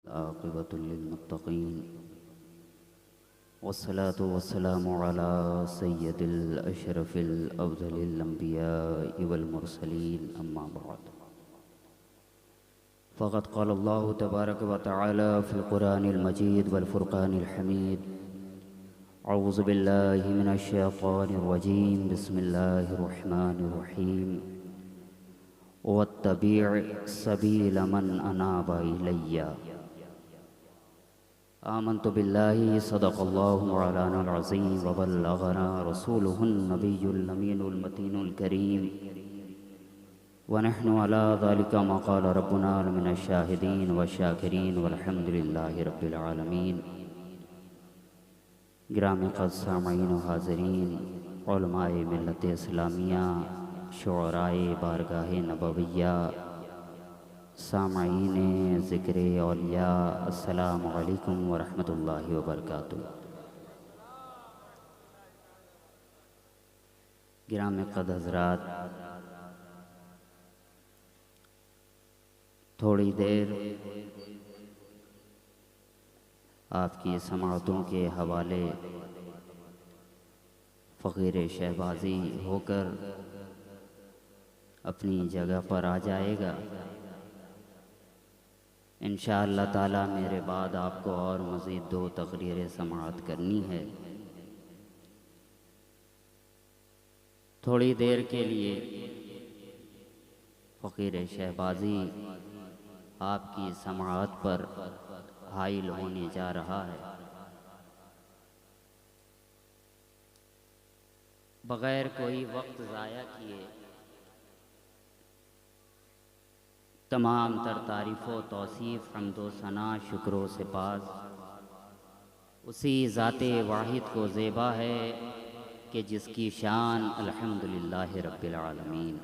आक़िबतुल लिल्मुत्तक़ीन वस्सलातु वस्सलामु अला सय्यदिल अशरफिल अफ़ज़लिल अंबियाइ वल मुरसलीन अम्मा बअद फ़क़द क़ालल्लाहु तबारक व तआला फ़िल क़ुरानिल मजीद वल फ़ुरक़ानिल हमीद अऊज़ु बिल्लाहि मिनश शैतानिर रजीम बिस्मिल्लाहिर रहमानिर रहीम वत्तबि' सबील मन अनाबा इलैया आमन्तु बिल्लाहि सदक़ल्लाहु मौलानाल अज़ीम व बल्लगना रसूलुहुन नबियुल अमीनुल मतीनुल करीम व नहनु अला ज़ालिका मा क़ाला रब्बुना मिनश शाहिदीन व शाकिरीन वल्हम्दुलिल्लाहि रब्बिल आलमीन। गिरामी क़द्र सामईन व हाज़रीन, उलमाए मिल्लत इस्लामिया, शुअराए बारगाहे नबविया, सामईन ज़िक्र औलिया, अस्सलामु अलैकुम व रहमतुल्लाहि व बरकातुहू। गिरामी क़द्र हज़रात, थोड़ी देर आपकी समाअतों के हवाले फ़कीर शहबाजी होकर अपनी जगह पर आ जाएगा। इंशाअल्लाह ताला मेरे बाद आपको और मज़ीद 2 तक़रीरें समाअत करनी है। थोड़ी देर के लिए फ़कीर शहबाजी आपकी समाअत पर हाइल होने जा रहा है। बग़ैर कोई वक्त ज़ाया किए तमाम तर तारीफ़ व तौसीफ़ हम्दो सना शुक्र से पास उसी ज़ाते वाहिद को ज़ेबा है कि जिसकी शान अल्हम्दुलिल्लाहि रब्बिल आलमीन।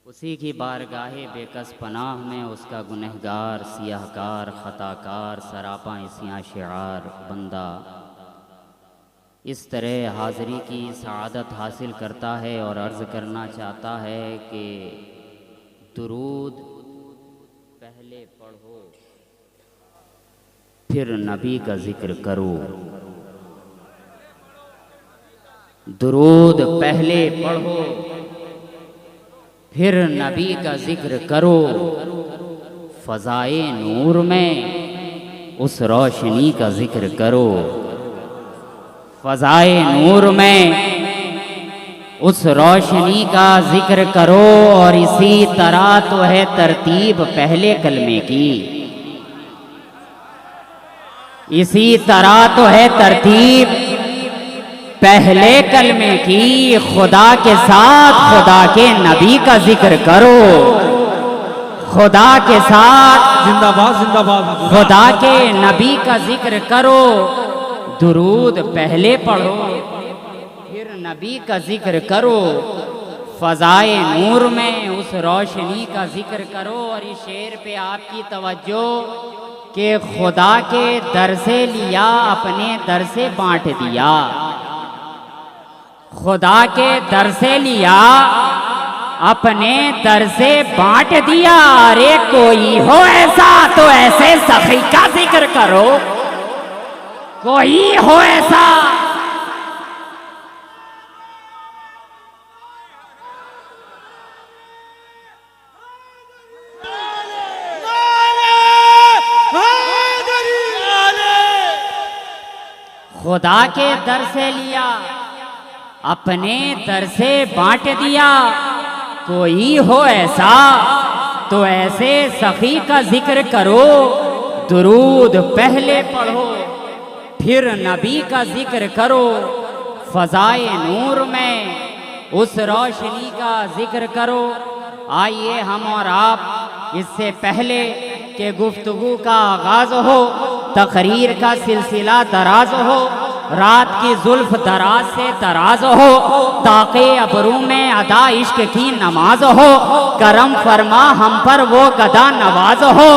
उसी की बारगाहे बेकस पनाह में उसका गुनहगार, सियाहकार, ख़ताकार, सरापा इसियाँ शिआर बंदा इस तरह हाज़री की सआदत हासिल करता है और अर्ज़ करना चाहता है कि दुरूद पहले पढ़ो फिर नबी का जिक्र करो। दुरूद पहले पढ़ो फिर नबी का जिक्र करो। फ़ज़ाए नूर में उस रोशनी का जिक्र करो। फ़ज़ाए नूर में उस रोशनी का जिक्र करो। और इसी तरह तो है तरतीब पहले कलमे की। इसी तरह तो है तरतीब पहले कलमे की। खुदा के साथ खुदा के नबी का जिक्र करो। खुदा के साथ जिंदाबाद जिंदाबाद खुदा के नबी का जिक्र करो। दुरूद पहले पढ़ो फिर नबी का जिक्र करो। फ़ज़ाए नूर में उस रोशनी का जिक्र करो। और इस शेर पे आपकी तवज्जो कि खुदा के दर से लिया अपने दर से बांट दिया। खुदा के दर से लिया अपने दर से बांट दिया। अरे कोई हो ऐसा तो ऐसे सखी का जिक्र करो। कोई हो ऐसा खुदा के दर से लिया अपने दर से बांट दिया। कोई हो ऐसा तो ऐसे सखी का जिक्र करो। दुरूद पहले पढ़ो फिर नबी का जिक्र करो। फ़ज़ाए नूर में उस रोशनी का जिक्र करो। आइए हम और आप इससे पहले कि गुफ्तगू का आगाज़ हो, तकरीर का सिलसिला दराज हो, रात की जुल्फ दराज से दराज हो, ताक़े अबरू में अदा इश्क की नमाज हो, करम फरमा हम पर वो गदा नवाज हो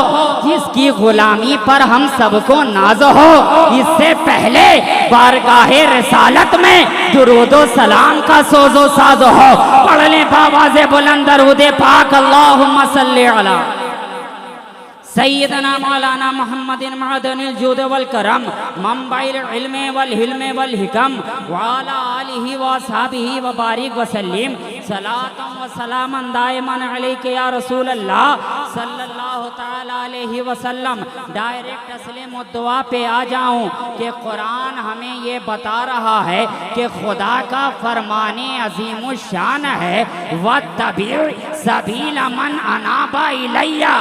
जिसकी गुलामी पर हम सबको नाज हो। इससे पहले बारगाहे रिसालत में दुरूदो सलाम का सोजो साज हो। पढ़ लें बावाज़े बुलंद दरूद पाक अल्लाहुम्मा सल्ली अला सैयदना मौलाना मोहम्मदिन मअदनिल जुद वल करम मंबाइल इल्म वल हिल्म वल हिकम व अला आलिहि व असहाबिहि व बारिक व सल्लिम सलातम व सलामन दाइमन अलैका या रसूल अल्लाह सल्लल्लाहु तआला अलैहि वसल्लम। डायरेक्ट असले मुद्दा पे आ जाऊं कि कुरान हमें ये बता रहा है कि खुदा का फरमाने अजीम शान है वत्तबी सबील मन अनाबा इलैया।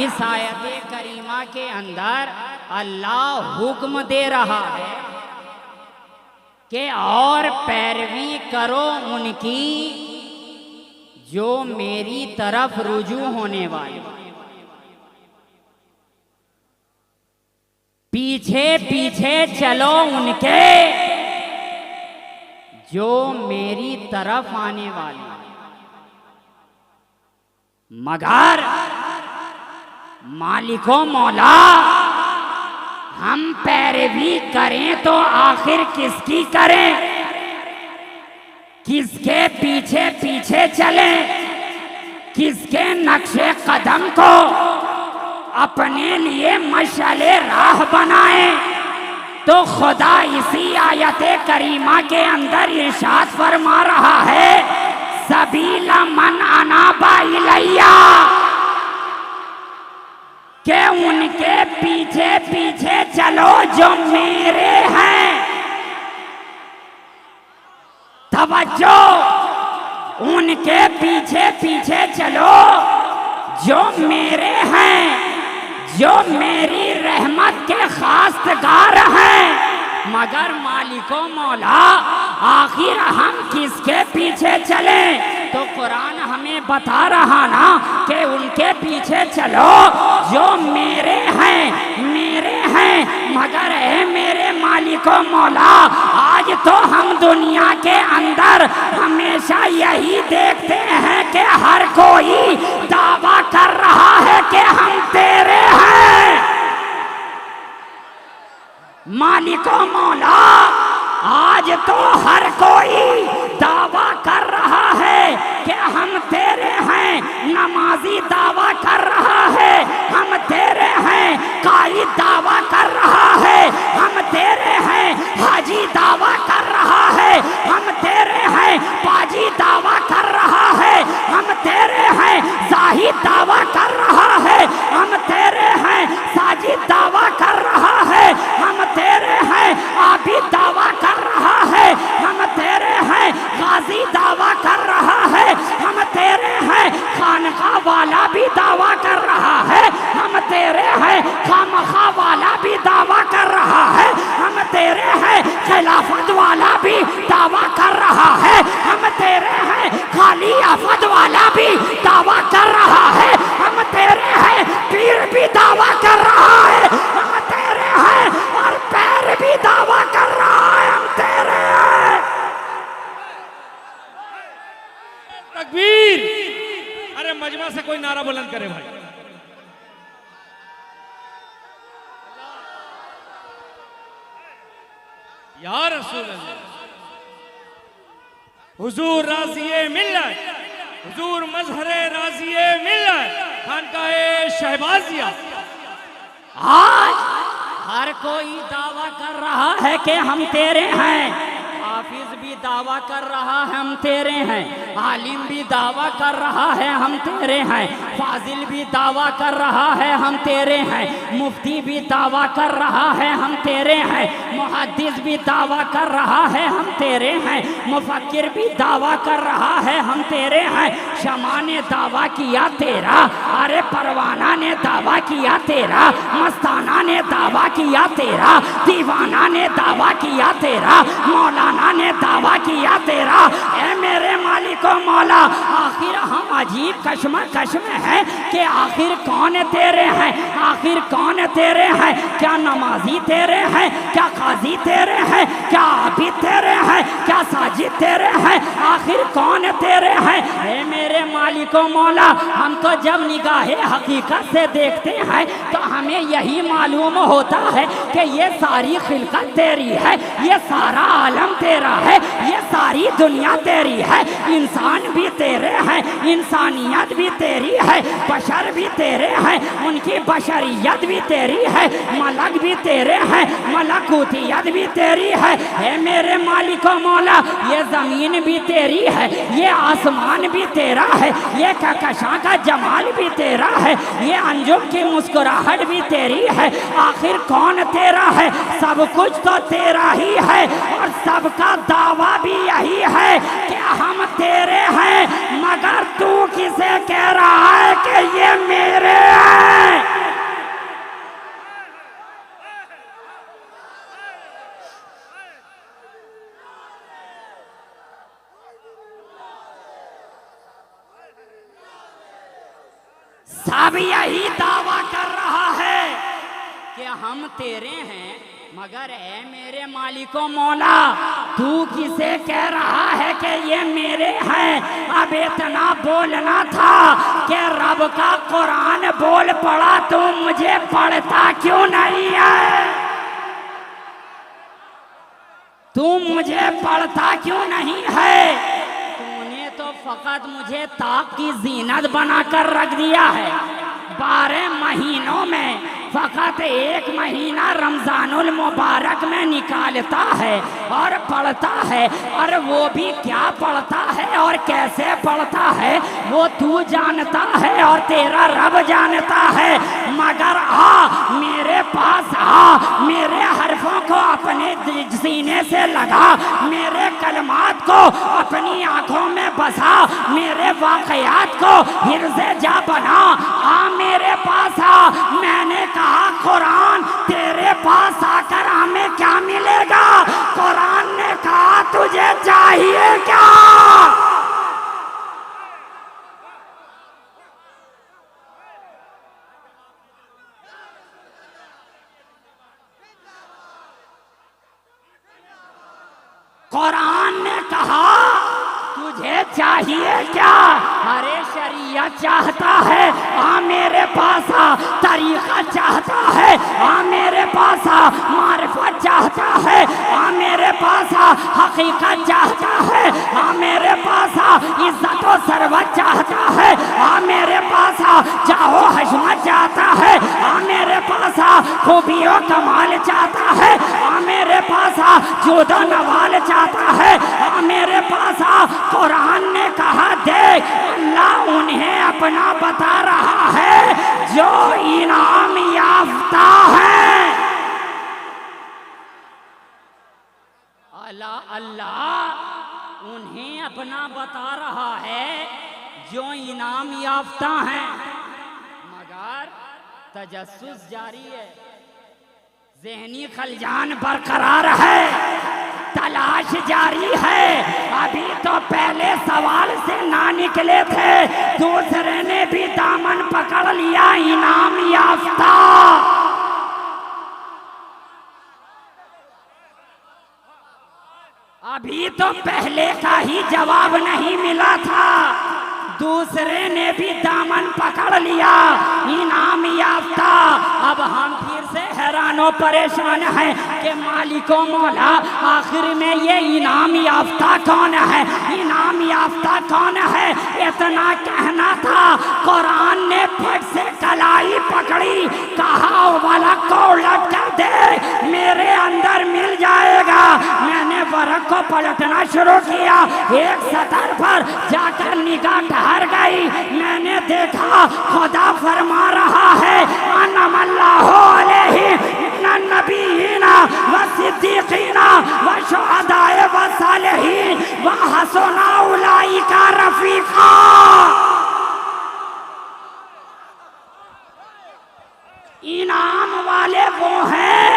इस आयत करीमा के अंदर अल्लाह हुक्म दे रहा है कि और पैरवी करो उनकी जो मेरी तरफ रुजू होने वाले, पीछे पीछे चलो उनके जो मेरी तरफ आने वाले। मगर मालिको मौला हम पैरवी करें तो आखिर किसकी करें, किसके पीछे पीछे चलें, किसके नक्शे कदम को अपने लिए मशाले राह बनाएं। तो खुदा इसी आयत करीमा के अंदर इरशाद फरमा रहा है सबीला मन अनाबा इलैया, के उनके पीछे पीछे चलो जो मेरे हैं। तवज्जो, उनके पीछे पीछे चलो जो मेरे हैं, जो मेरी रहमत के खास्तगार हैं। मगर मालिको मौला आखिर हम किसके पीछे चलें? तो कुरान हमें बता रहा ना कि उनके पीछे चलो जो मेरे हैं, मेरे हैं। मगर है मेरे मालिको मौला आज तो हम दुनिया के अंदर हमेशा यही देखते हैं कि हर कोई दावा कर रहा है कि हम तेरे हैं। मालिको मौला आज तो हर कोई दावा कर रहा है कि हम तेरे हैं। नमाजी दावा कर रहा है हम तेरे हैं, काई दावा कर रहा है हम तेरे हैं, हाजी दावा कर रहा है हम तेरे हैं, पाजी दावा कर रहा है हम तेरे हैं, जाहिद दावा कर रहा है हम तेरे हैं, साजिद दावा कर रहा है हम तेरे हैं, आबिद दावा कर रहा है हम तेरे हैं, गाजी दावा कर रहा है हम तेरे हैं, खानका वाला भी दावा कर रहा है हम तेरे हैं, खामखा वाला भी दावा कर रहा है हम तेरे हैं, खिलाफत वाला भी दावा कर रहा है हम तेरे हैं, खाली आफत वाला भी दावा कर रहा है हम तेरे हैं, पीर भी दावा कर रहा है हम तेरे हैं, और पैर भी दावा कर रहा है हम तेरे हैं। तकबीर! अरे मजमा से कोई नारा बुलंद करे भाई। या रसूल अल्लाह, हुजूर राज़िए मिल्लत, हुजूर मजहरे राज़िए मिल्लत, खानकाए शहबाजिया। आज हर कोई दावा कर रहा है कि हम तेरे हैं। हाफिज भी दावा कर रहा है हम तेरे हैं, आलिम भी दावा कर रहा है हम तेरे हैं, फाजिल भी दावा कर रहा है हम तेरे हैं, मुफ्ती भी दावा कर रहा है हम तेरे हैं, मुहद्दिस भी दावा कर रहा है हम तेरे हैं, मुफक्किर भी दावा कर रहा है हम तेरे हैं। शमा ने दावा किया तेरा, अरे परवाना ने दावा किया तेरा, मस्ताना ने दावा किया तेरा, दीवाना ने दावा किया तेरा, मौलाना ने दावा किया तेरा। ए मेरे मालिको मौला आखिर हम अजीब कश्मकश में हैं कि आखिर कौन तेरे हैं, आखिर कौन तेरे हैं? क्या नमाजी तेरे हैं, क्या काजी तेरे हैं, क्या आबिद तेरे हैं, क्या साजिद तेरे हैं? आखिर कौन तेरे हैं? ए मेरे मालिको मौला हम तो जब निगाहे हकीकत से देखते हैं तो हमें यही मालूम होता है कि ये सारी खिलकत तेरी है, ये सारा आलम तेरा है। ये सारी दुनिया तेरी है, इंसान भी तेरे हैं, इंसानियत भी तेरी है, बशर भी तेरे हैं, उनकी बशरियत भी तेरी है, मलक भी तेरे हैं, मलकूतियत भी तेरी है। हे मेरे मालिक व मौला, ये ज़मीन भी तेरी है, ये आसमान भी तेरा है, ये कहकशां का जमाल भी तेरा है, ये अंजुम की मुस्कुराहट भी तेरी है। आखिर कौन तेरा है? सब कुछ तो तेरा ही है और सबका दावा भी यही है कि हम तेरे हैं, मगर तू किसे कह रहा है कि ये मेरे हैं? सब यही दावा कर रहा है कि हम तेरे हैं, मगर ए मेरे मालिको मौला, तू किसे कह रहा है कि ये मेरे हैं? अब इतना बोलना था कि रब का कुरान बोल पड़ा, तू मुझे पढ़ता क्यों नहीं है? तू मुझे पढ़ता क्यों नहीं है? तूने तो फकत मुझे ताक की जीनत बनाकर रख दिया है। 12 महीनों में फकत एक महीना रमजानुल मुबारक में निकालता है और पढ़ता है, और वो भी क्या पढ़ता है और कैसे पढ़ता है वो तू जानता है और तेरा रब जानता है। मगर आ मेरे पास आ, मेरे हरफों को अपने सीने से लगा, मेरे कलमात को अपनी आंखों में बसा, मेरे वाकयात को हिर्ज़े जा बना। आ मेरे पास आ। मैंने कहा कुरान तेरे पास आकर हमें क्या मिलेगा? कुरान ने कहा तुझे चाहिए क्या? कुरान ने कहा तुझे चाहिए क्या? अरे शरीयत चाहता है, आ मेरे पास आ। तरीका चाहता है, आ मेरे पास आ। मारिफत चाहता है, आ मेरे पास आ। हकीकत चाहता है, आ मेरे पास आ। इज्जत व सरवत चाहता है, आ मेरे पास आ। चाहो हशमत चाहता है, आ मेरे पास आ। खूबी व कमाल चाहता है, आ मेरे पास आ। जोदो नवाल चाहता है, आ मेरे पास आ। कुरान ने कहा देख, अल्लाह उन्हें अपना बता रहा है जो इनाम याफ्ता है। अल्लाह अल्लाह उन्हें अपना बता रहा है जो इनाम याफ्ता हैं, मगर तजस्सुस जारी है, ज़हनी खलजान बरकरार है, तलाश जारी है। अभी तो पहले सवाल से ना निकले थे, दूसरे ने भी दामन पकड़ लिया, इनाम याफ्ता। अभी तो पहले का ही जवाब नहीं मिला था, दूसरे ने भी दामन पकड़ लिया, इनाम याफ्ता। अब हम फिर से हैरानो परेशान हैं कि मालिको मौला आखिर में ये इनाम याफ्ता कौन है? इनाम याफ्ता कौन है? इतना कहना था, कुरान ने फट से कलाई पकड़ी, कहा वाला को उलट कर दे, मेरे अंदर मिल जाएगा। मैंने वर्क को पलटना शुरू किया, एक सतर पर जाकर निगाह ठहर गई। मैंने देखा खुदा फरमा रहा है, अनमल्लाहु अलैहि मिनन नबिय्यीना व सिद्दीकीना व शुहदाए व सालिहीन व हसना उलाइका रफीका। इनाम वाले वो हैं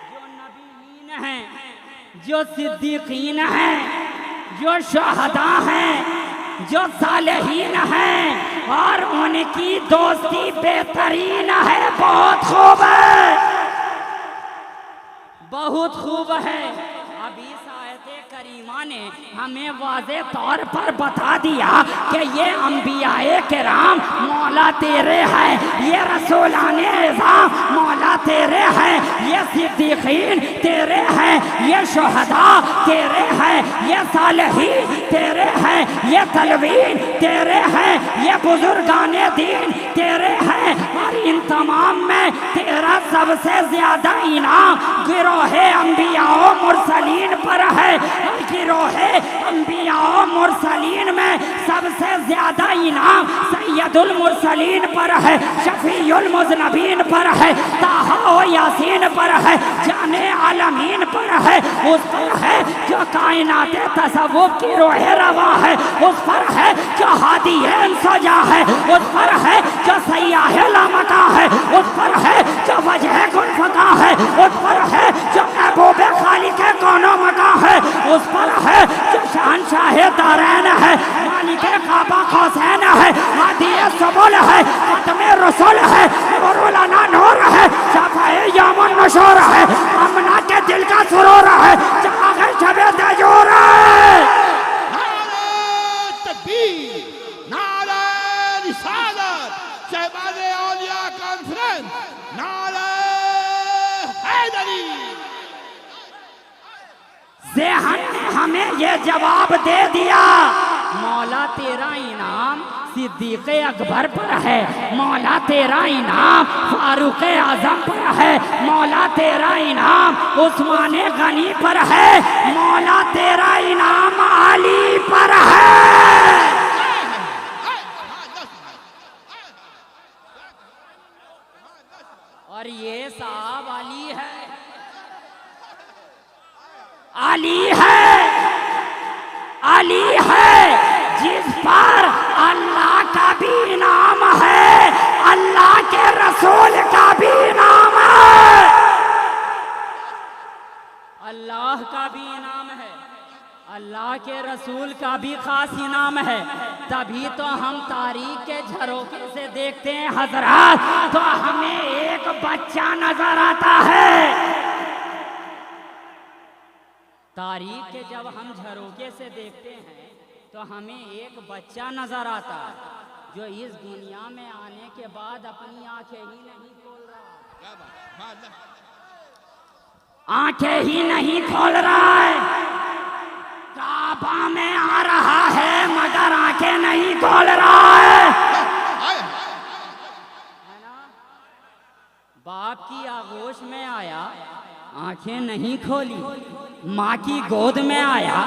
जो नबीयीन हैं, जो सिद्दीकीन हैं, जो शुहदा हैं, जो सालेहीन हैं, और उनकी दोस्ती बेहतरीन है। बहुत खूब है, बहुत खूब है। अब इस आयत करीमा ने हमें वाज़े तौर पर बता दिया कि ये अंबियाए किराम मौला तेरे हैं, ये रसूलाने इज़ाम मौला तेरे हैं, ये सिद्दीकीन तेरे हैं, ये शुहदा तेरे हैं, ये सालिहीन तेरे हैं, ये तलवीन तेरे हैं, ये बुजुर्गाने दीन तेरे हैं। और इन तमाम में तेरा सबसे ज्यादा इनाम गिरोहे अंबियाओ मुरसलीन पर है। गिरोहे अंबियाओ मुरसलीन में सबसे ज्यादा इनाम सैयदुल मुरसलीन पर है, शफीउल मुज़नबीन पर है, ताहा व यासीन पर है, जाने आलमीन पर है, उस पर है जो कायनात तसव्वुफ की रोहे रवा है, उस पर है जो हादी सजा है, उस पर है जो सयाह लामका है, उस पर है जो वजह गुलफका है, उस पर है जो महबूब खालिक कौनो मका है, उस पर है जो शहंशाह दारैन है, मालिक काबा खौसैन है, हादी सबुल है, खत्म रसूल है, नूरुलना नूर है, शफाए यामुन नशूर है, अमना के दिल का सुरूर है, जागे शबे तजूर है। नारे तकबीर, नारे रिसालत, शहबाज़े औलिया कॉन्फ्रेंस, नारे हैदरी। ज़ेहन ने हमें ये जवाब दे दिया, मौला तेरा इनाम सिद्दीक़ अकबर पर है, मौला तेरा इनाम फारूक आज़म पर है, मौला तेरा इनाम उस्मान गनी पर है, मौला तेरा इनाम अली पर है। और ये साहब अली है, अली है, अली है जिस पर अल्लाह का भी इनाम है, अल्लाह के रसूल का भी इनाम है, अल्लाह का भी इनाम है, अल्लाह के रसूल का भी खास इनाम है। तभी तो हम तारीख के झरोखे से देखते हैं हजरात, तो हमें एक बच्चा नजर आता है। तारीख के जब हम झरोखे से देखते हैं तो हमें एक बच्चा नजर आता है जो इस दुनिया में आने के बाद अपनी आंखें ही नहीं खोल रहा, आंखें ही नहीं खोल रहा है, काबा में आ रहा है मगर आंखें नहीं खोल रहा है ना? बाप की आगोश में आया, आंखें नहीं खोली, माँ की गोद में आया,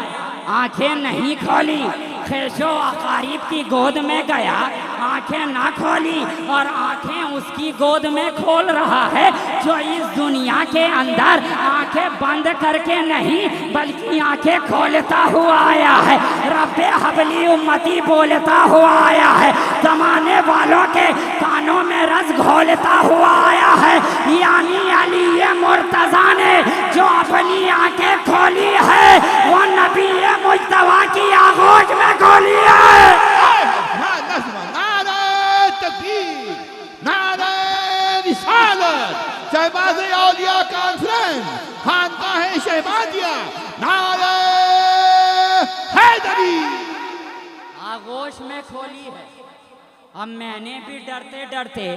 आंखें नहीं खोली, खेशो अकारीब की गोद में गया, आंखें ना खोली, और आंखें उसकी गोद में खोल रहा है जो इस दुनिया के अंदर आंखें बंद करके नहीं बल्कि आंखें खोलता हुआ आया है। रब्बे हबली उम्मती बोलता हुआ आया है, जमाने वालों के कानों में रस घोलता हुआ आया है, यानी अली मुर्तजा ने जो अपनी आंखें खोली है वो नबी मुज्तबा की आगोश में खोली है। नारे तकबीर, नारे रिसालत, शहबाज़े औलिया कॉन्फ्रेंस, खानकाह शहबाजिया, नारे हैदरी। आगोश में खोली है। अब मैंने भी डरते डरते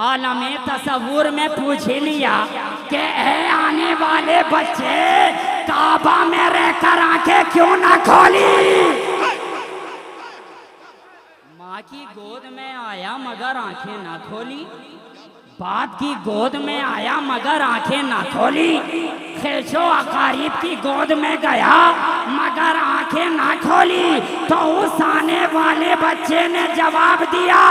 आलमे तसव्वुर में पूछ लिया कि ऐ आने वाले बच्चे, काबा में रहकर आंखें क्यों ना खोली? माँ की गोद में आया मगर आंखें ना खोली, बाप की गोद में आया मगर आंखें ना खोली, खेशो अकारीब की गोद में गया मगर आंखें ना खोली। तो उस आने वाले बच्चे ने जवाब दिया,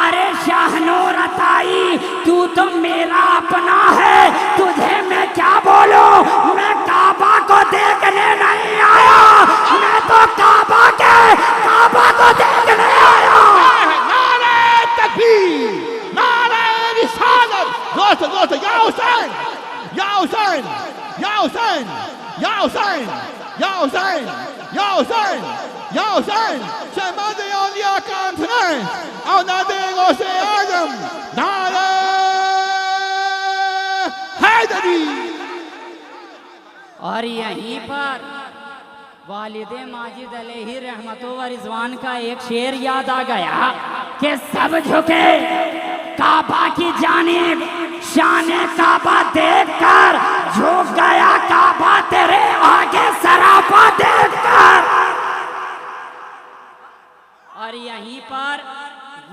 अरे शाहनूर अताई, तू तो मेरा अपना है, तुझे मैं क्या बोलूं? मैं काबा को देखने नहीं आया, मैं तो काबा को देखने आया। नारे तकबीर, नारे रिसालत। दोस्तों, या हुसैन, या हुसैन, या हुसैन, या हुसैन, या हुसैन, या हुसैन, या हुसैन, शहबाज़े औलिया कॉन्फ्रेंस, औलादे गौसे आज़म, नारे हैदरी। और यहीं पर वालिदे माजिद अलैहि रहमतो व रिजवान का एक शेर याद आ गया कि सब झुके काबा की जानिब, शाने काबा देखकर झुक गया काबा तेरे आगे सरापा देखकर। और यहीं पर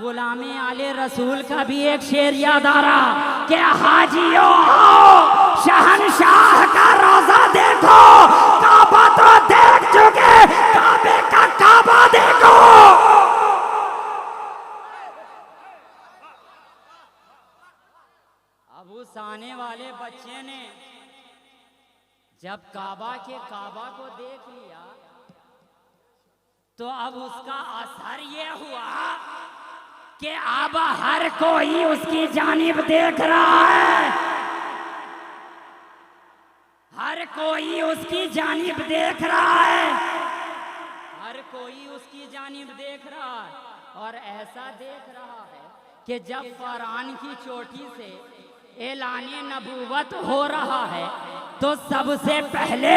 गुलामे आले रसूल का भी एक शेर याद आ रहा कि हाजियो आओ शहनशाह का रोजा देखो, काबा तो देख चुके, काबे का काबा देखो। अब उस आने वाले बच्चे ने जब काबा के काबा को देख लिया तो अब उसका असर ये हुआ कि अब हर कोई उसकी जानिब देख रहा है, हर कोई उसकी जानिब देख रहा है, हर कोई उसकी जानिब देख रहा है। और ऐसा देख रहा है कि जब फरआन की चोटी से ऐलाने नबूवत हो रहा है तो सबसे पहले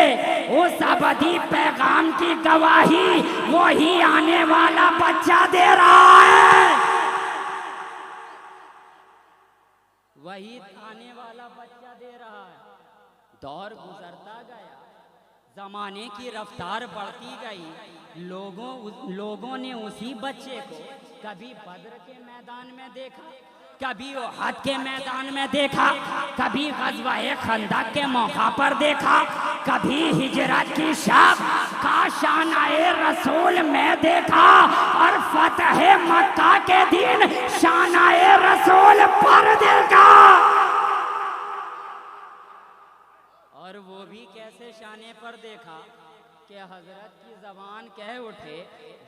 उस अबदी पैगाम की गवाही वही आने वाला बच्चा दे रहा है, वही आने वाला बच्चा दे रहा है। दौर गुजरता गया, जमाने की रफ्तार बढ़ती गई, लोगों ने उसी बच्चे को कभी बद्र के मैदान में देखा, कभी उहद के मैदान में देखा, कभी ग़ज़वा-ए खंदक के मौका पर देखा, कभी हिजरत की शब का शान-ए रसूल में देखा और फतह मक्का के दिन शान-ए रसूल पर देखा। और वो भी कैसे शाने पर देखा कि हजरत की जबान कह उठे,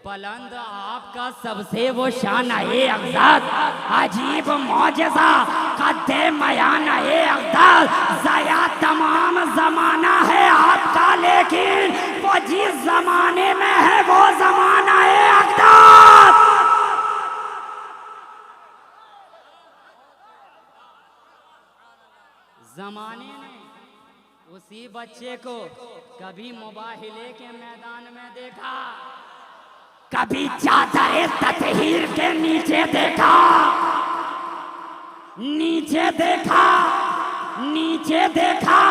बुलंद आपका सबसे वो शान-ए अक़दस, अजीब मौजज़ा कद्दे मयान-ए अक़दस, ज़या तमाम ज़माना है आपका, लेकिन वो जिस ज़माने में है वो ज़माना-ए अक़दस। ज़माने ने उसी बच्चे को कभी मुबाहिले के मैदान में देखा, कभी चादर ततहीर के नीचे देखा, नीचे देखा, नीचे देखा,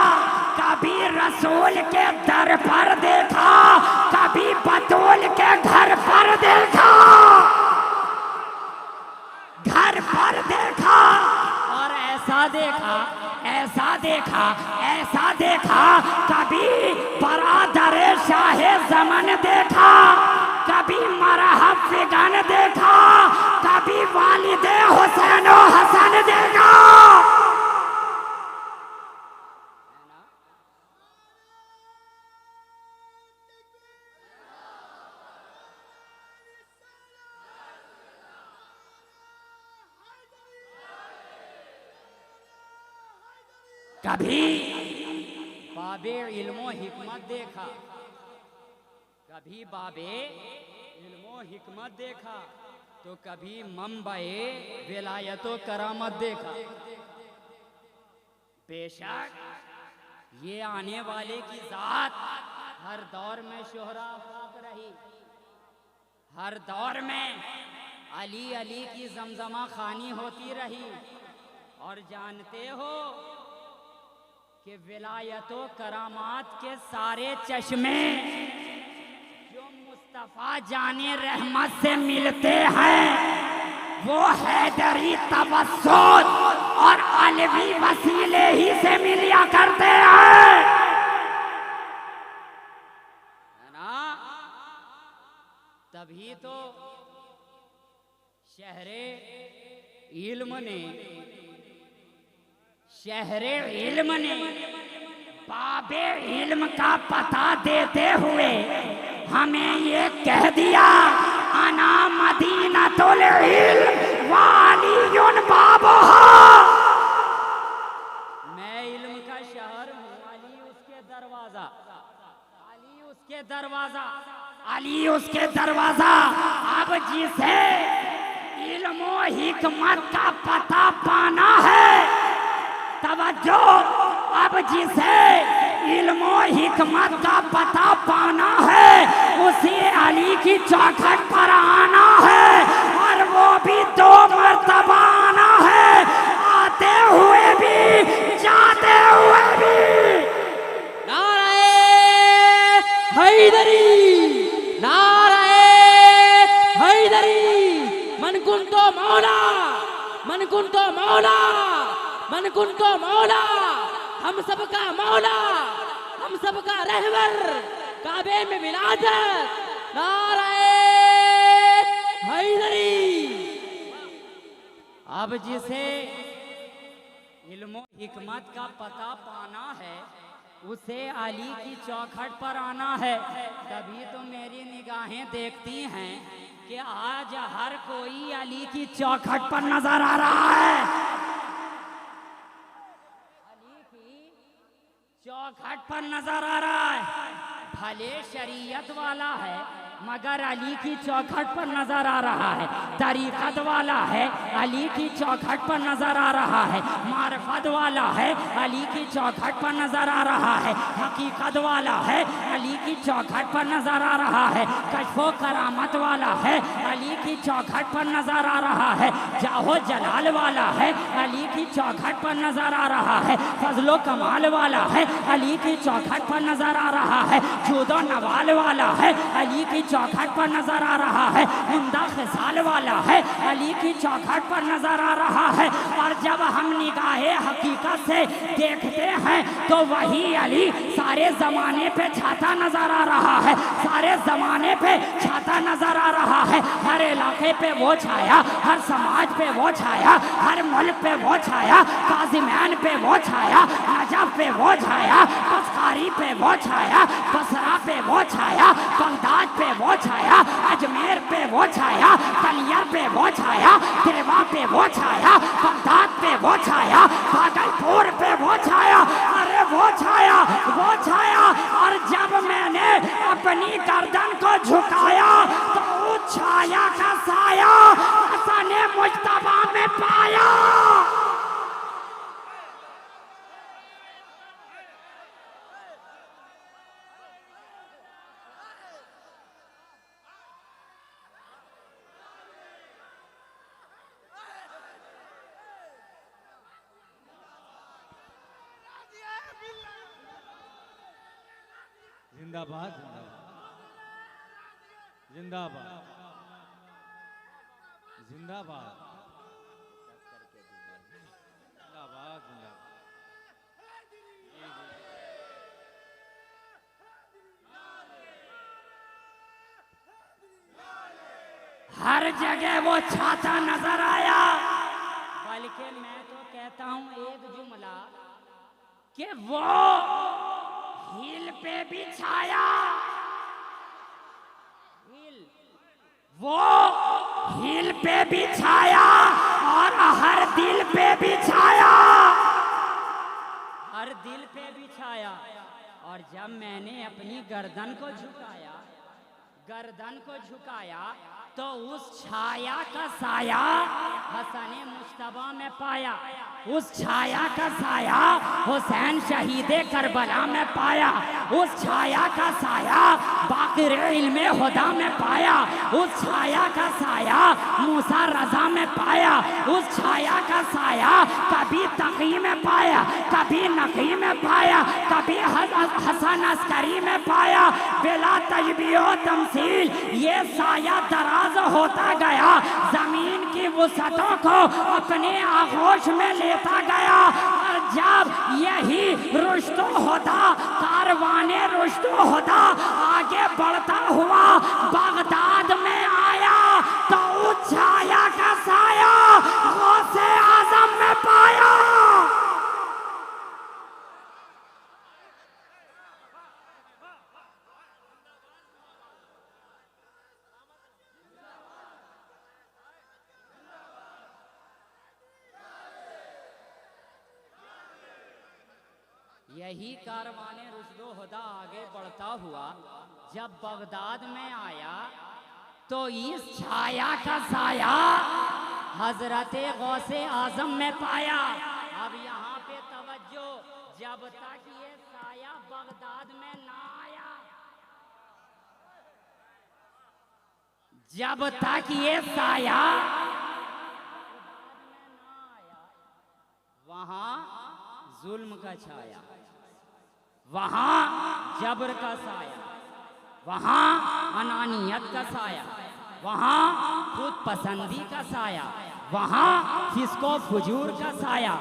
कभी रसूल के दर पर देखा, कभी बतूल के घर पर देखा, घर पर देखा। और ऐसा देखा, ऐसा देखा, ऐसा देखा, कभी बरादरे शाहे ज़मन देखा, कभी मरहब फिगन देखा, कभी वालिदे हुसैन व हसन देखा। कभी बाबे इल्मो हिकमत देखा, कभी बाबे इल्मो हिकमत देखा, तो कभी मंबए विलायतो करामत देखा। बेशक ये आने वाले की जात हर दौर में शोहरा अफराक रही, हर दौर में अली अली की जमजमा खानी होती रही। और जानते हो कि विलायतो करामात के सारे चश्मे जो मुस्तफ़ा जाने रहमत से मिलते हैं वो हैदरी तवस्सुत और अलवी वसीले ही से मिलिया करते हैं, है ना। तभी तो शहरे इल्म ने बाबे इल्म का पता देते हुए हमें ये कह दिया, अना मदीनतुल इल्म व अलीयुन बाबुहा। मैं इल्म का शहर हूँ, अली उसके दरवाजा, अली उसके दरवाजा, अली उसके दरवाजा। अब जिसे इल्म व हिकमत का पता पाना है, तवज्जो, अब जिसे इल्मो हिकमत का पता पाना है, उसे अली की चौखट पर आना है, और वो भी 2 मर्तबा आना है, आते हुए भी जाते हुए भी। नाराए हैदरी, नाराए हैदरी। मन कुंतो मौला, मन कुंतो मौला, मन कुंतो मौला, हम सबका मौला, हम सबका रहबर, काबे में विलादत। नाराए हैदरी। अब जिसे इल्मो हिकमत का पता पाना है, उसे अली की चौखट पर आना है। तभी तो मेरी निगाहें देखती हैं कि आज हर कोई अली की चौखट पर नजर आ रहा है। अली की चौखट पर नजर आ रहा है। भले शरीयत वाला है मगर अली की चौखट पर नजर आ रहा है। तरीक़त वाला है अली की चौखट पर नजर आ रहा है। मारफत वाला है अली की चौखट पर नजर आ रहा है। हकीकत वाला है अली की चौखट पर नजर आ रहा है। कश्फो करामत वाला है अली की चौखट पर नजर आ रहा है। जाहो जलाल वाला है अली की चौखट पर नजर आ रहा है। फजलो कमाल वाला है अली की चौखट पर नजर आ रहा है। जूदो नवाल वाला है अली की चौखट पर नजर आ रहा है। उम्दा खिसाल वाला है अली की चौखट पर नजर आ रहा है। और जब हम निगाहे हकीकत से देखते हैं तो वही अली सारे जमाने पे छाता नजर आ रहा है। सारे जमाने पे छाता नजर आ रहा है। हर इलाके पे वो छाया, हर समाज पे वो छाया, हर मुल्क पे वो छाया, काजिमैन पे वो छाया, नजफ पे वो छाया, बसखारी पे वो छाया, बसरा पे वो छाया, बगदाद पे वो छाया, अजमेर पे वो छाया, तलियर पे वो छाया, देवा पे वो छाया, बगदाद पे वो छाया, भागलपुर पे वो छाया। अरे वो छाया, वो छाया। और जब मैंने अपनी गर्दन को झुकाया तो उस छाया का साया हसन मुज्तबा में पाया। जिंदाबाद, जिंदाबाद, जिंदाबाद, जिंदाबाद, जिंदाबाद, जिंदाबाद। हर जगह वो छाता नजर आया। बल्कि मैं तो कहता हूं एक जुमला कि वो हिल पे भी छाया। हिल, वो हिल पे भी छाया और हर दिल पे भी छाया। हर दिल पे भी छाया। और जब मैंने अपनी गर्दन को झुकाया, गर्दन को झुकाया तो उस छाया का साया हसन मुज्तबा में पाया। उस छाया का साया हुसैन शहीदे करबला में पाया। उस छाया का साया बाक़िर इल्मे हुदा में पाया। उस छाया का साया मूसा रजा में पाया। उस छाया का साया कभी तकी में पाया, कभी नकी में पाया, कभी हसन अस्करी में पाया। बिला तजबीओ तमसील ये साया दराज होता गया, जमीन की वसतों को अपने आगोश में लेता गया। और जब यही रुश्तो होता, कारवाने रुश्तो होता आगे बढ़ता हुआ बगदाद में आया तो उस छाया का साया गौसे आजम में पाया। यही कारवाने रुश्दो हुदा आगे बढ़ता हुआ जब बगदाद में आया तो इस छाया का साया हजरत गौसे आजम में पाया। अब यहाँ पे तवज्जो, जब तक ये साया बगदाद में ना आया, जब तक ये साया वहां जुल्म का छाया, वहां जबर का साया, वहां अनानियत का साया, वहां खुद पसंदी का साया, वहां फिस्को फुजूर का साया।